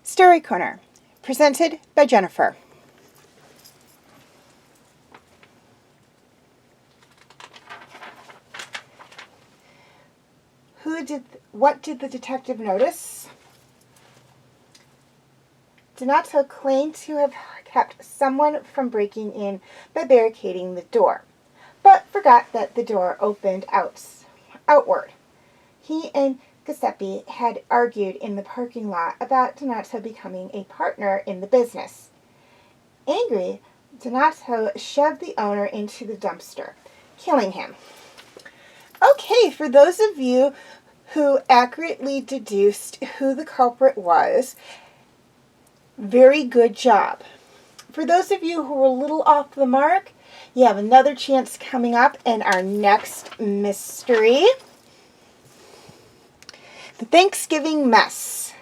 Story Corner, presented by Jennifer. What did the detective notice? Donato claimed to have kept someone from breaking in by barricading the door, but forgot that the door opened outward. He and Giuseppe had argued in the parking lot about Donato becoming a partner in the business. Angry, Donato shoved the owner into the dumpster, killing him. Okay, for those of you who accurately deduced who the culprit was, very good job. For those of you who were a little off the mark, you have another chance coming up in our next mystery. The Thanksgiving Mess.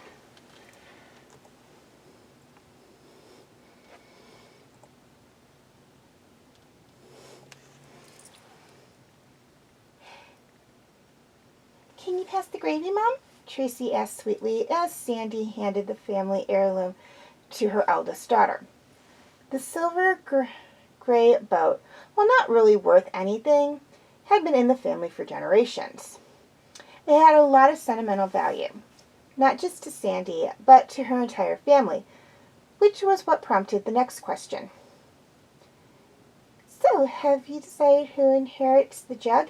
Can you pass the gravy, Mom? Tracy asked sweetly as Sandy handed the family heirloom to her eldest daughter. The silver gray boat, while not really worth anything, had been in the family for generations. It had a lot of sentimental value, not just to Sandy, but to her entire family, which was what prompted the next question. So, have you decided who inherits the jug?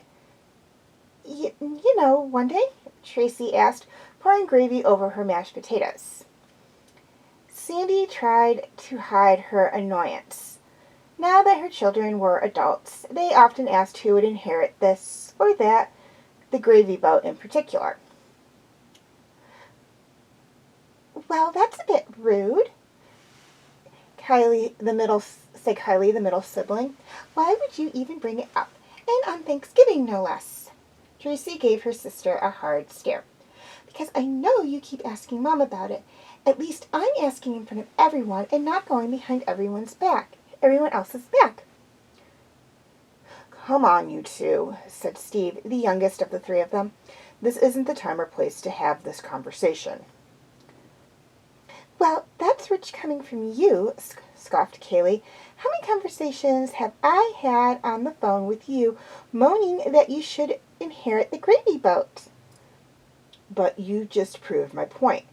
You know, one day, Tracy asked, pouring gravy over her mashed potatoes. Sandy tried to hide her annoyance. Now that her children were adults, they often asked who would inherit this or that, the gravy boat in particular. Well, that's a bit rude, Kylie, the middle sibling. Why would you even bring it up? And on Thanksgiving, no less. Tracy gave her sister a hard stare. Because I know you keep asking Mom about it. At least I'm asking in front of everyone and not going behind everyone else's back. Come on, you two, said Steve, the youngest of the three of them. This isn't the time or place to have this conversation. Well, that's rich coming from you, scoffed Kaylee. How many conversations have I had on the phone with you moaning that you should inherit the gravy boat? But you just proved my point.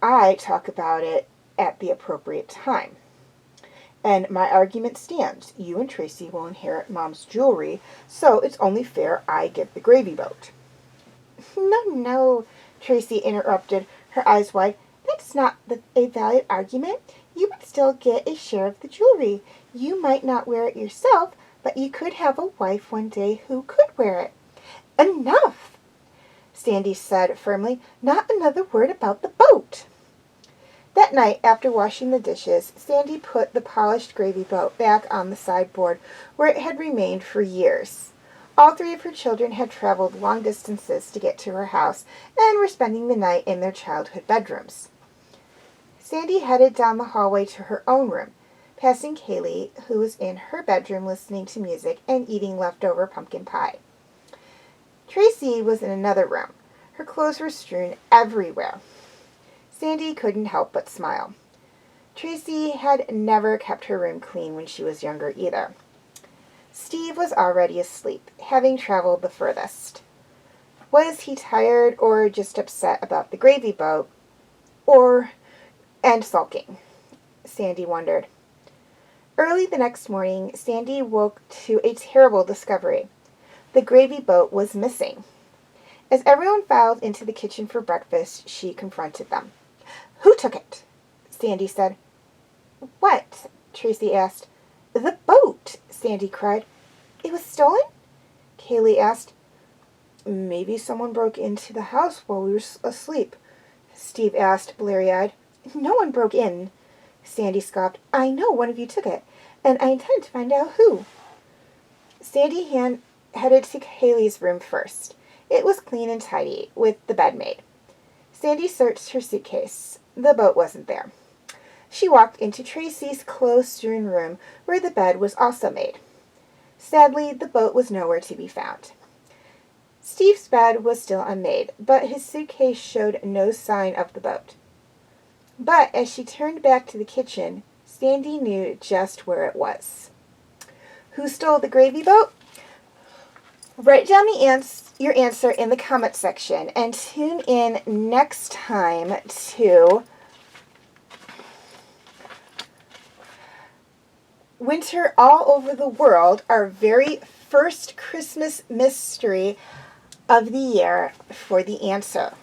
I talk about it at the appropriate time. And my argument stands. You and Tracy will inherit Mom's jewelry, so it's only fair I get the gravy boat. No, Tracy interrupted, her eyes wide. That's not a valid argument. You would still get a share of the jewelry. You might not wear it yourself, but you could have a wife one day who could wear it. Enough, Sandy said firmly. Not another word about the boat. That night, after washing the dishes, Sandy put the polished gravy boat back on the sideboard where it had remained for years. All three of her children had traveled long distances to get to her house and were spending the night in their childhood bedrooms. Sandy headed down the hallway to her own room, passing Kaylee, who was in her bedroom listening to music and eating leftover pumpkin pie. Tracy was in another room. Her clothes were strewn everywhere. Sandy couldn't help but smile. Tracy had never kept her room clean when she was younger either. Steve was already asleep, having traveled the furthest. Was he tired or just upset about the gravy boat? And sulking? Sandy wondered. Early the next morning, Sandy woke to a terrible discovery. The gravy boat was missing. As everyone filed into the kitchen for breakfast, she confronted them. "Who took it?" Sandy said. "What?" Tracy asked. "The boat," Sandy cried. "It was stolen?" Kaylee asked. "Maybe someone broke into the house while we were asleep," Steve asked, bleary-eyed. "No one broke in," Sandy scoffed. "I know one of you took it, and I intend to find out who." Sandy headed to Kaylee's room first. It was clean and tidy, with the bed made. Sandy searched her suitcase. The boat wasn't there. She walked into Tracy's clothes-strewn room, where the bed was also made. Sadly, the boat was nowhere to be found. Steve's bed was still unmade, but his suitcase showed no sign of the boat. But as she turned back to the kitchen, Sandy knew just where it was. Who stole the gravy boat? Write down your answer in the comment section and tune in next time to Winter All Over the World, our very first Christmas mystery of the year for the answer.